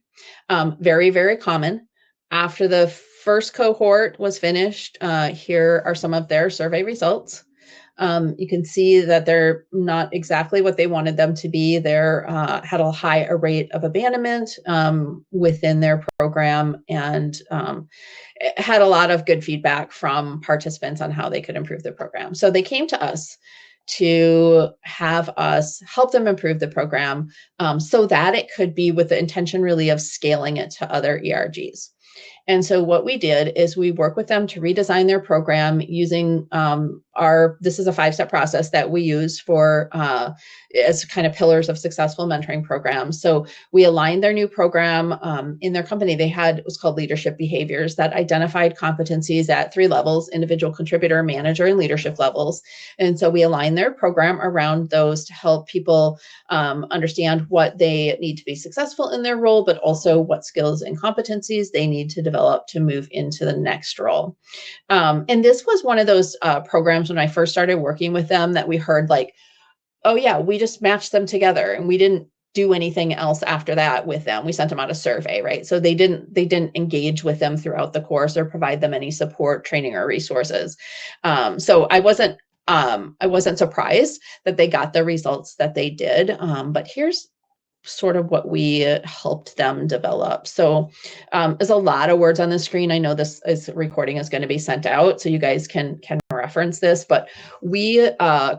Speaker 2: very, very common. After the first cohort was finished, here are some of their survey results. You can see that they're not exactly what they wanted them to be. They're had a higher rate of abandonment within their program, and had a lot of good feedback from participants on how they could improve the program. So they came to us to have us help them improve the program so that it could be with the intention really of scaling it to other ERGs. And so what we did is we work with them to redesign their program using this is a 5-step process that we use for as kind of pillars of successful mentoring programs. So we aligned their new program in their company. They had what's called leadership behaviors that identified competencies at 3 levels: individual contributor, manager, and leadership levels. And so we aligned their program around those to help people understand what they need to be successful in their role, but also what skills and competencies they need to develop to move into the next role. And this was one of those programs when I first started working with them that we heard like, oh yeah, we just matched them together and we didn't do anything else after that with them. We sent them out a survey, right? So they didn't engage with them throughout the course or provide them any support, training, or resources. So I wasn't surprised that they got the results that they did. But here's sort of what we helped them develop. So there's a lot of words on the screen. I know this recording is going to be sent out, so you guys can reference this, but we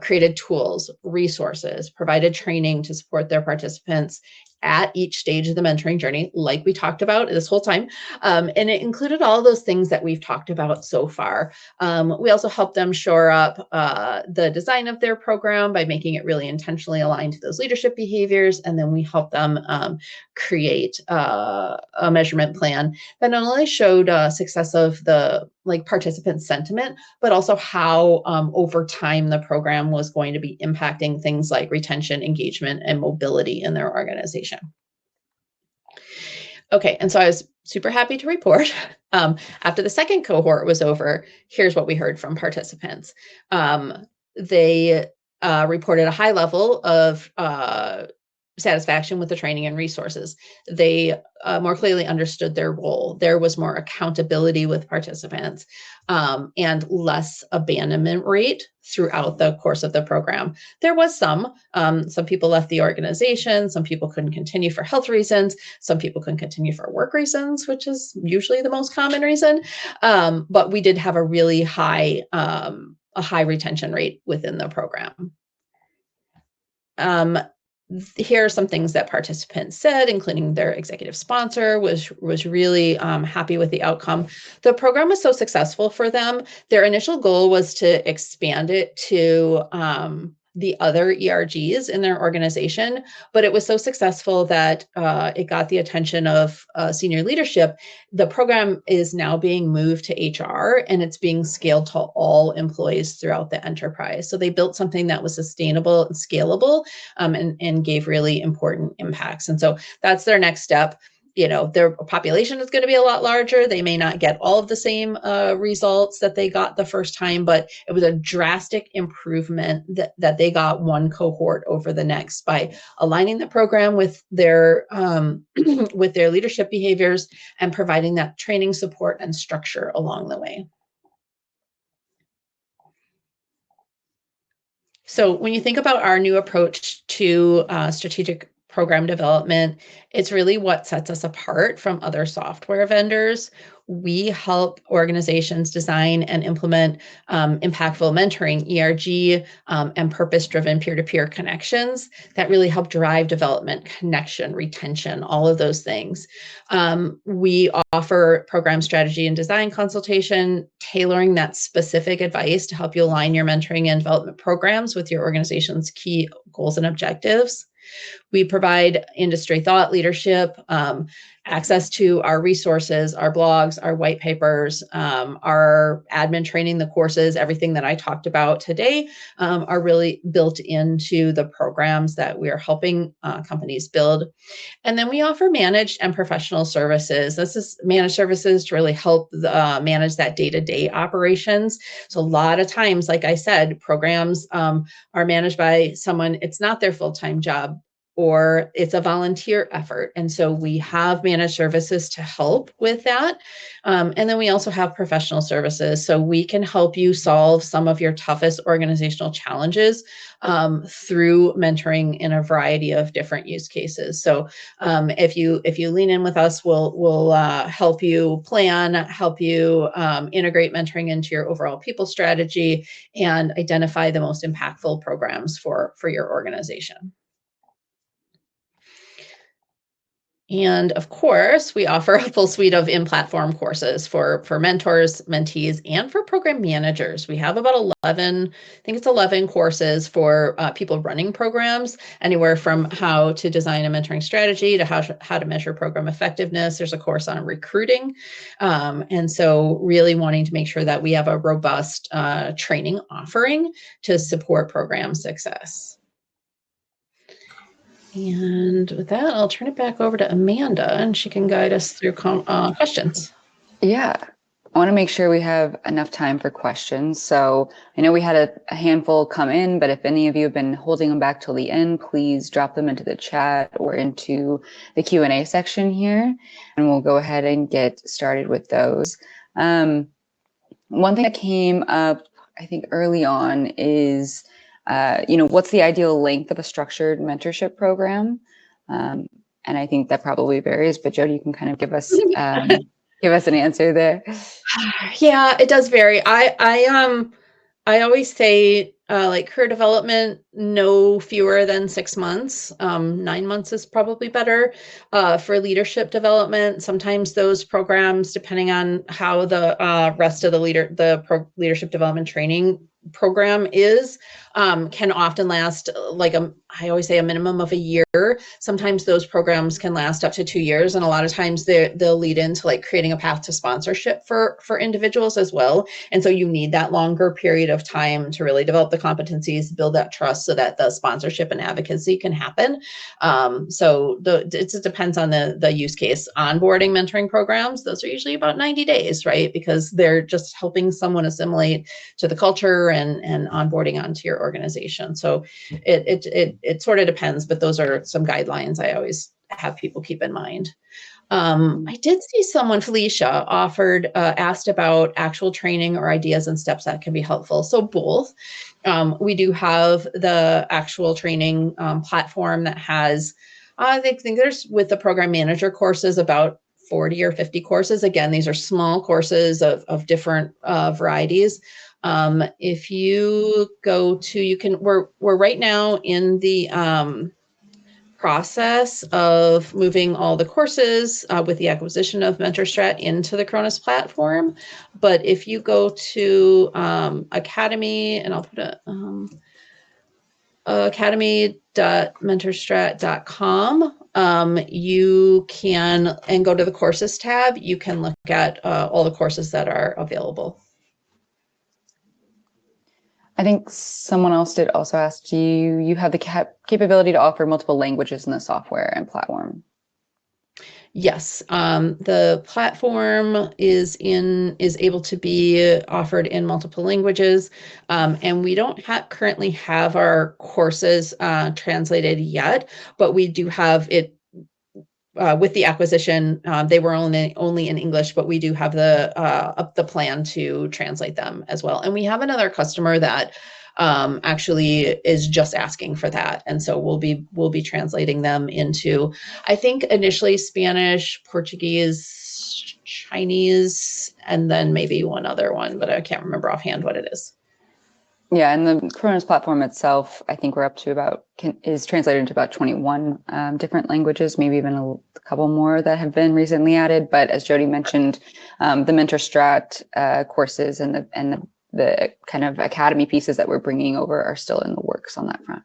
Speaker 2: created tools, resources, provided training to support their participants at each stage of the mentoring journey, like we talked about this whole time. And it included all those things that we've talked about so far. We also helped them shore up the design of their program by making it really intentionally aligned to those leadership behaviors. And then we helped them create a measurement plan that not only showed success of the participant sentiment, but also how over time the program was going to be impacting things like retention, engagement, and mobility in their organization. Okay, and so I was super happy to report after the second cohort was over, here's what we heard from participants. They reported a high level of satisfaction with the training and resources. They more clearly understood their role. There was more accountability with participants and less abandonment rate throughout the course of the program. There was some people left the organization, some people couldn't continue for health reasons, some people couldn't continue for work reasons, which is usually the most common reason. But we did have a really high retention rate within the program. Here are some things that participants said, including their executive sponsor was really happy with the outcome. The program was so successful for them. Their initial goal was to expand it to the other ERGs in their organization, but it was so successful that it got the attention of senior leadership. The program is now being moved to HR and it's being scaled to all employees throughout the enterprise. So they built something that was sustainable and scalable and gave really important impacts. And so that's their next step. Their population is going to be a lot larger. They may not get all of the same results that they got the first time, but it was a drastic improvement that they got one cohort over the next by aligning the program with their with their leadership behaviors and providing that training support and structure along the way. So when you think about our new approach to strategic program development, it's really what sets us apart from other software vendors. We help organizations design and implement impactful mentoring, ERG, and purpose-driven peer-to-peer connections that really help drive development, connection, retention, all of those things. We offer program strategy and design consultation, tailoring that specific advice to help you align your mentoring and development programs with your organization's key goals and objectives. We provide industry thought leadership, access to our resources, our blogs, our white papers, our admin training, the courses, everything that I talked about today are really built into the programs that we are helping companies build. And then we offer managed and professional services. This is managed services to really help manage that day-to-day operations. So a lot of times, like I said, programs are managed by someone, it's not their full-time job, or it's a volunteer effort. And so we have managed services to help with that. And then we also have professional services. So we can help you solve some of your toughest organizational challenges through mentoring in a variety of different use cases. So if you lean in with us, we'll help you plan, help you integrate mentoring into your overall people strategy, and identify the most impactful programs for your organization. And of course, we offer a full suite of in-platform courses for mentors, mentees, and for program managers. We have about 11, I think it's 11 courses for people running programs, anywhere from how to design a mentoring strategy to how to measure program effectiveness. There's a course on recruiting. And so really wanting to make sure that we have a robust training offering to support program success. And with that, I'll turn it back over to Amanda, and she can guide us through questions.
Speaker 1: Yeah, I want to make sure we have enough time for questions. So I know we had a handful come in, but if any of you have been holding them back till the end, please drop them into the chat or into the Q&A section here, and we'll go ahead and get started with those. One thing that came up, I think, early on is what's the ideal length of a structured mentorship program? And I think that probably varies, but Jodi, you can kind of give us an answer there.
Speaker 2: Yeah, it does vary. I always say like career development, no fewer than 6 months. 9 months is probably better. For leadership development, sometimes those programs, depending on how the rest of the leadership development training program is, can often last I always say a minimum of a year. Sometimes those programs can last up to 2 years, and a lot of times they'll lead into like creating a path to sponsorship for individuals as well. And so you need that longer period of time to really develop the competencies, build that trust so that the sponsorship and advocacy can happen. So it just depends on the use case. Onboarding mentoring programs, those are usually about 90 days, right? Because they're just helping someone assimilate to the culture and onboarding onto your organization. So it sort of depends, but those are some guidelines I always have people keep in mind. I did see someone, Felicia, asked about actual training or ideas and steps that can be helpful. So both. We do have the actual training platform that has, I think there's, with the program manager courses, about 40 or 50 courses. Again, these are small courses of different varieties. If you go to, we're right now in the process of moving all the courses with the acquisition of Mentorstrat into the Chronus platform. But if you go to Academy, and I'll put it academy.mentorstrat.com, you can, and go to the courses tab, you can look at all the courses that are available.
Speaker 1: I think someone else did also ask, do you have the capability to offer multiple languages in the software and platform?
Speaker 2: Yes, the platform is able to be offered in multiple languages, and we don't currently have our courses translated yet, but we do have it. With the acquisition, they were only in English, but we do have the plan to translate them as well. And we have another customer that actually is just asking for that, and so we'll be translating them into, I think, initially Spanish, Portuguese, Chinese, and then maybe one other one, but I can't remember offhand what it is.
Speaker 1: Yeah, and the Chronus platform itself, I think we're up to is translated into about 21 different languages, maybe even a couple more that have been recently added. But as Jodi mentioned, the Mentorstrat courses and the kind of academy pieces that we're bringing over are still in the works on that front.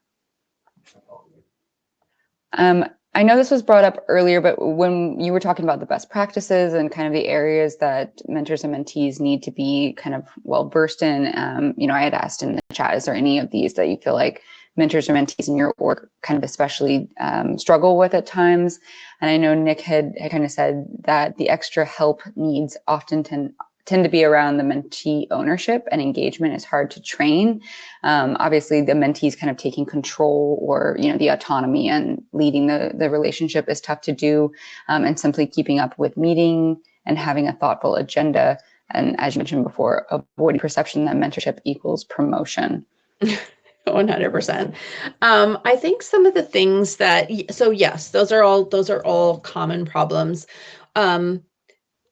Speaker 1: I know this was brought up earlier, but when you were talking about the best practices and kind of the areas that mentors and mentees need to be kind of well versed in, I had asked in the chat, is there any of these that you feel like mentors or mentees in your work kind of especially struggle with at times? And I know Nick had kind of said that the extra help needs often tend to be around the mentee ownership, and engagement is hard to train. Obviously, the mentees kind of taking control or the autonomy and leading the relationship is tough to do, and simply keeping up with meeting and having a thoughtful agenda. And as you mentioned before, avoiding perception that mentorship equals promotion.
Speaker 2: 100%. I think some of the things yes, those are all common problems.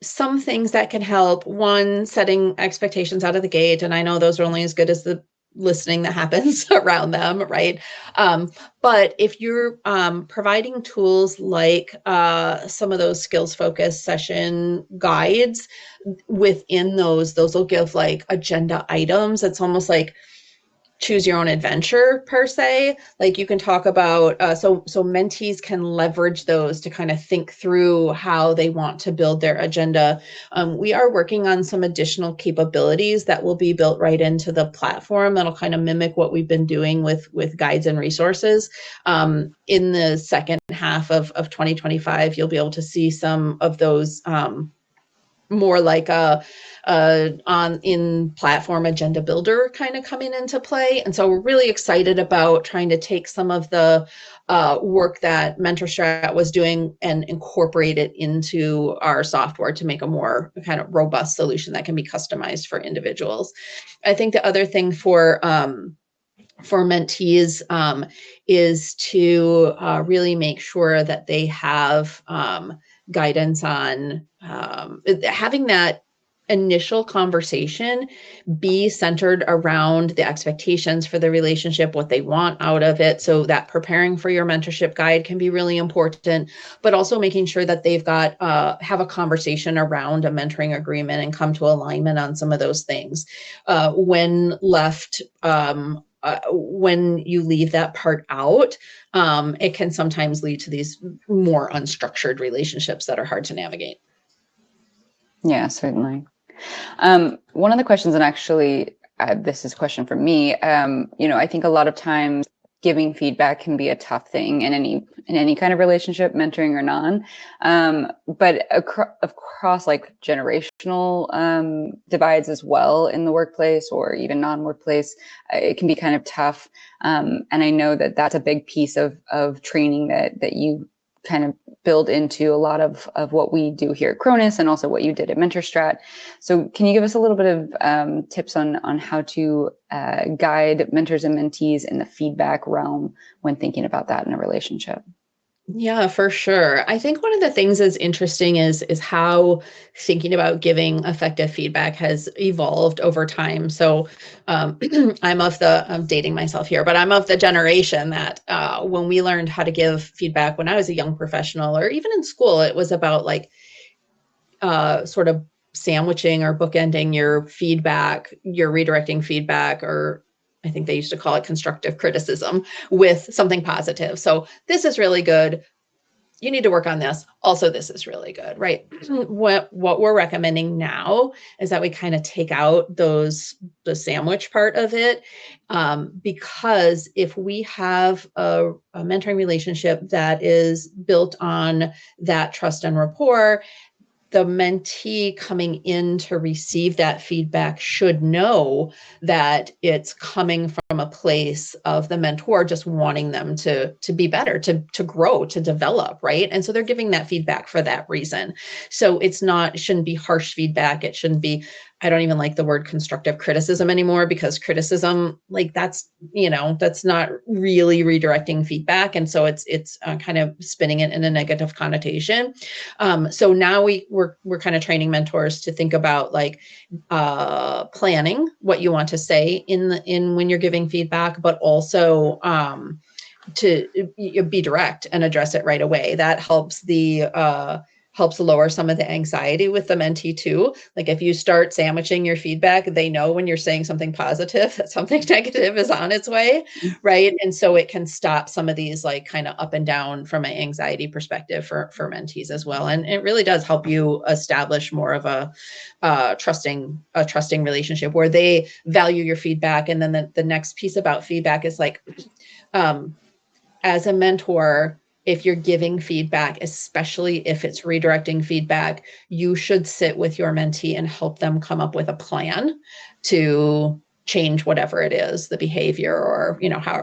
Speaker 2: Some things that can help: one, setting expectations out of the gate. And I know those are only as good as the listening that happens around them, right? But if you're providing tools like some of those skills focused session guides, within those will give like agenda items. It's almost like choose your own adventure per se. Like you can talk about, so mentees can leverage those to kind of think through how they want to build their agenda. We are working on some additional capabilities that will be built right into the platform that'll kind of mimic what we've been doing with guides and resources. In the second half of 2025, you'll be able to see some of those more like on in platform agenda builder kind of coming into play. And so we're really excited about trying to take some of the work that Mentorstrat was doing and incorporate it into our software to make a more kind of robust solution that can be customized for individuals. I think the other thing for for mentees is to really make sure that they have guidance on having that initial conversation be centered around the expectations for the relationship, what they want out of it. So that preparing for your mentorship guide can be really important, but also making sure that they've got have a conversation around a mentoring agreement and come to alignment on some of those things. When you leave that part out, it can sometimes lead to these more unstructured relationships that are hard to navigate.
Speaker 1: Yeah, certainly. One of the questions, and actually, this is a question for me. I think a lot of times giving feedback can be a tough thing in any kind of relationship, mentoring or non. But across like generational divides as well in the workplace or even non-workplace, it can be kind of tough. And I know that that's a big piece of training that you kind of build into a lot of what we do here at Chronus and also what you did at Mentorstrat. So can you give us a little bit of tips on how to guide mentors and mentees in the feedback realm when thinking about that in a relationship?
Speaker 2: Yeah, for sure. I think one of the things that's interesting is how thinking about giving effective feedback has evolved over time. So I'm dating myself here, but I'm of the generation that when we learned how to give feedback when I was a young professional or even in school, it was about like sort of sandwiching or bookending your feedback, your redirecting feedback, or I think they used to call it constructive criticism, with something positive. So this is really good. You need to work on this. Also, this is really good, right? What we're recommending now is that we kind of take out the sandwich part of it, because if we have a mentoring relationship that is built on that trust and rapport, the mentee coming in to receive that feedback should know that it's coming from a place of the mentor just wanting them to be better, to grow, to develop, right? And so they're giving that feedback for that reason. So it shouldn't be harsh feedback. It shouldn't be, I don't even like the word constructive criticism anymore, because criticism, like that's not really redirecting feedback. And so it's kind of spinning it in a negative connotation. So now we're kind of training mentors to think about like planning what you want to say in when you're giving feedback, but also to be direct and address it right away. That helps lower some of the anxiety with the mentee too. Like if you start sandwiching your feedback, they know when you're saying something positive that something negative is on its way, right? And so it can stop some of these like kind of up and down from an anxiety perspective for mentees as well. And it really does help you establish more of a trusting relationship where they value your feedback. And then the next piece about feedback is like, as a mentor, if you're giving feedback, especially if it's redirecting feedback, you should sit with your mentee and help them come up with a plan to change whatever it is, the behavior or,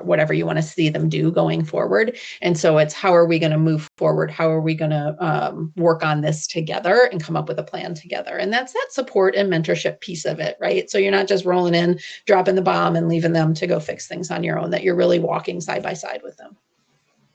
Speaker 2: whatever you want to see them do going forward. And so it's, how are we going to move forward? How are we going to work on this together and come up with a plan together? And that's that support and mentorship piece of it, right? So you're not just rolling in, dropping the bomb and leaving them to go fix things on your own, that you're really walking side by side with them.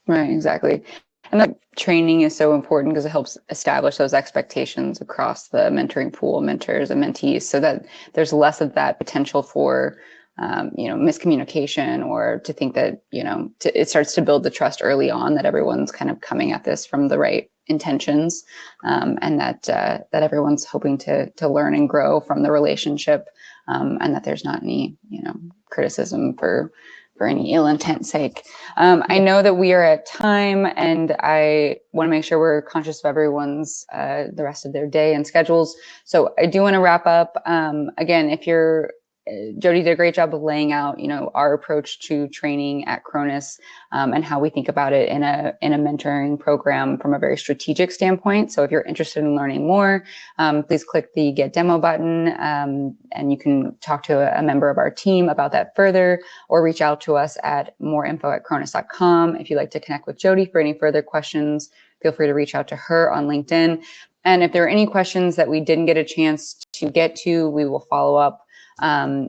Speaker 1: Right, exactly. And that training is so important because it helps establish those expectations across the mentoring pool, mentors and mentees, so that there's less of that potential for, miscommunication, or to think that, it starts to build the trust early on that everyone's kind of coming at this from the right intentions, and that everyone's hoping to learn and grow from the relationship, and that there's not any, criticism for any ill intent sake. I know that we are at time, and I want to make sure we're conscious of everyone's the rest of their day and schedules. So I do want to wrap up. Again, if you're Jodi did a great job of laying out, our approach to training at Chronus, and how we think about it in a mentoring program from a very strategic standpoint. So if you're interested in learning more, please click the Get Demo button, and you can talk to a member of our team about that further, or reach out to us at moreinfo@chronus.com. If you'd like to connect with Jodi for any further questions, feel free to reach out to her on LinkedIn. And if there are any questions that we didn't get a chance to get to, we will follow up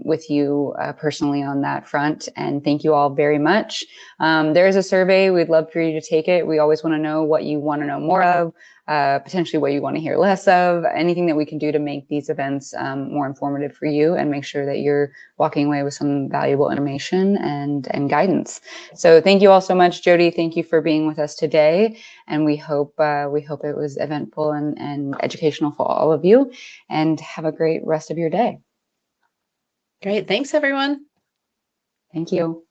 Speaker 1: with you personally on that front. And thank you all very much. There is a survey. We'd love for you to take it. We always want to know what you want to know more of, potentially what you want to hear less of, anything that we can do to make these events more informative for you and make sure that you're walking away with some valuable information and guidance. So thank you all so much, Jodi. Thank you for being with us today. And we hope it was eventful and educational for all of you. And have a great rest of your day.
Speaker 2: Great. Thanks, everyone.
Speaker 1: Thank you.